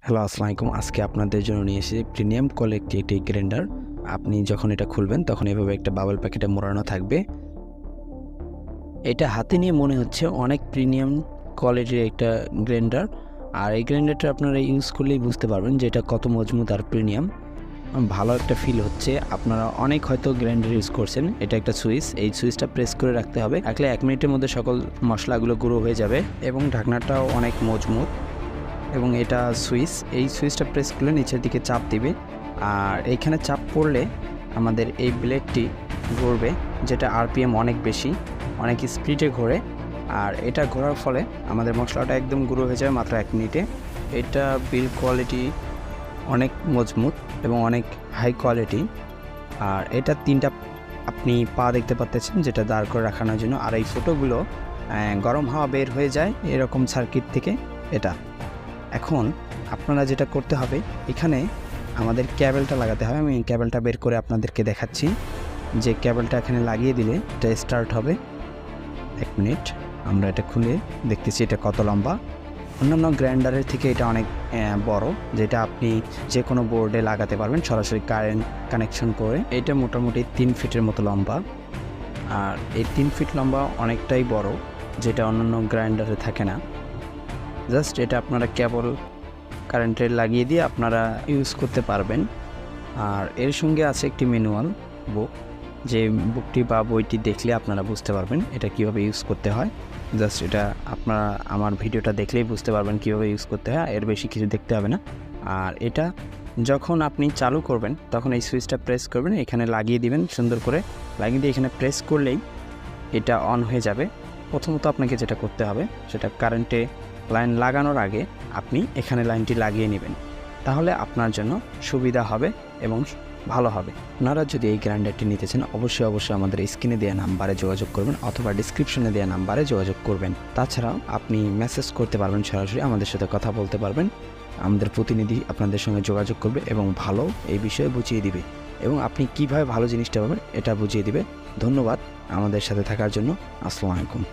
Hello, আসসালামু আলাইকুম। আজকে আপনাদের জন্য নিয়ে এসেছি প্রিমিয়াম কোয়ালিটি একটি গ্রাইন্ডার। আপনি যখন এটা খুলবেন তখন এভাবে একটা বাবল প্যাকেটে মোড়ানো থাকবে। এটা হাতে নিয়ে মনে হচ্ছে অনেক প্রিমিয়াম কোয়ালিটির একটা গ্রাইন্ডার। আর এই গ্রাইন্ডারটা আপনারা ইউজ করলেই বুঝতে পারবেন যে এটা কত মজবুত আর প্রিমিয়াম। ভালো একটা ফিল হচ্ছে। আপনারা অনেক হয়তো গ্রাইন্ডার ইউজ করছেন। এটা একটা সুইচ, এই সুইচটা প্রেস করে রাখতে হবে। রাখলে 1 মিনিটের মধ্যে সকল মশলাগুলো গুঁড়ো হয়ে যাবে এবং ঢাকনাটাও অনেক মজবুত। এবং এটা সুইচ, এই সুইচটা প্রেস করলে নিচের দিকে চাপ দিবে, আর এইখানে চাপ পড়লে আমাদের এই ব্লেডটি ঘুরবে, যেটা আরপিএম অনেক বেশি, অনেক স্পিডে ঘোরে। আর এটা ঘোরার ফলে আমাদের মশলাটা একদম গুঁড়ো হয়ে যাবে মাত্র 1 মিনিটে। এটা বিল্ড কোয়ালিটি অনেক মজবুত এবং অনেক হাই কোয়ালিটি। আর এটা 3টা আপনি পা দেখতে পাচ্ছেন, যেটা দাঁড় করে রাখানোর জন্য। আর এই ফুটোগুলো গরম হাওয়া বের হয়ে যায় এরকম সার্কিট থেকে। এটা এখন আপনারা যেটা করতে হবে, এখানে আমাদের ক্যাবেলটা লাগাতে হবে। আমি ক্যাবেলটা বের করে আপনাদেরকে দেখাচ্ছি যে ক্যাবেলটা এখানে লাগিয়ে দিলে এটা স্টার্ট হবে। 1 মিনিট, আমরা এটা খুলে দেখতেছি এটা কত লম্বা। অন্যান্য গ্রাইন্ডারের থেকে এটা অনেক বড়, যেটা আপনি যে কোনো বোর্ডে লাগাতে পারবেন সরাসরি কারেন্ট কানেকশন করে। এটা মোটামুটি 3 ফিটের মতো লম্বা। আর এই 3 ফিট লম্বা অনেকটাই বড়, যেটা অন্যান্য গ্রাইন্ডারে থাকে না। জাস্ট এটা আপনারা কেবল কারেন্টের লাগিয়ে দিয়ে আপনারা ইউজ করতে পারবেন। আর এর সঙ্গে আছে একটি ম্যানুয়াল বুক, যে বুকটি বা বইটি দেখলে আপনারা বুঝতে পারবেন এটা কিভাবে ইউজ করতে হয়। জাস্ট এটা আপনারা আমার ভিডিওটা দেখলেই বুঝতে পারবেন কীভাবে ইউজ করতে হয়, এর বেশি কিছু দেখতে হবে না। আর এটা যখন আপনি চালু করবেন তখন এই সুইচটা প্রেস করবেন, এখানে লাগিয়ে দিবেন সুন্দর করে। লাগিয়ে দিয়ে এখানে প্রেস করলেই এটা অন হয়ে যাবে। প্রথমত আপনাকে যেটা করতে হবে সেটা কারেন্টে লাইন লাগানোর আগে আপনি এখানে লাইনটি লাগিয়ে নেবেন, তাহলে আপনার জন্য সুবিধা হবে এবং ভালো হবে। আপনারা যদি এই গ্রাইন্ডারটি নিতে চান অবশ্যই আমাদের স্ক্রিনে দেওয়া নাম্বারে যোগাযোগ করবেন অথবা ডিসক্রিপশনে দেওয়া নাম্বারে যোগাযোগ করবেন। তাছাড়াও আপনি মেসেজ করতে পারবেন, সরাসরি আমাদের সাথে কথা বলতে পারবেন। আমাদের প্রতিনিধি আপনাদের সঙ্গে যোগাযোগ করবে এবং ভালো এই বিষয়ে বুঝিয়ে দিবে এবং আপনি কিভাবে ভালো জিনিসটা পাবেন এটা বুঝিয়ে দিবে। ধন্যবাদ আমাদের সাথে থাকার জন্য। আসসালামু আলাইকুম।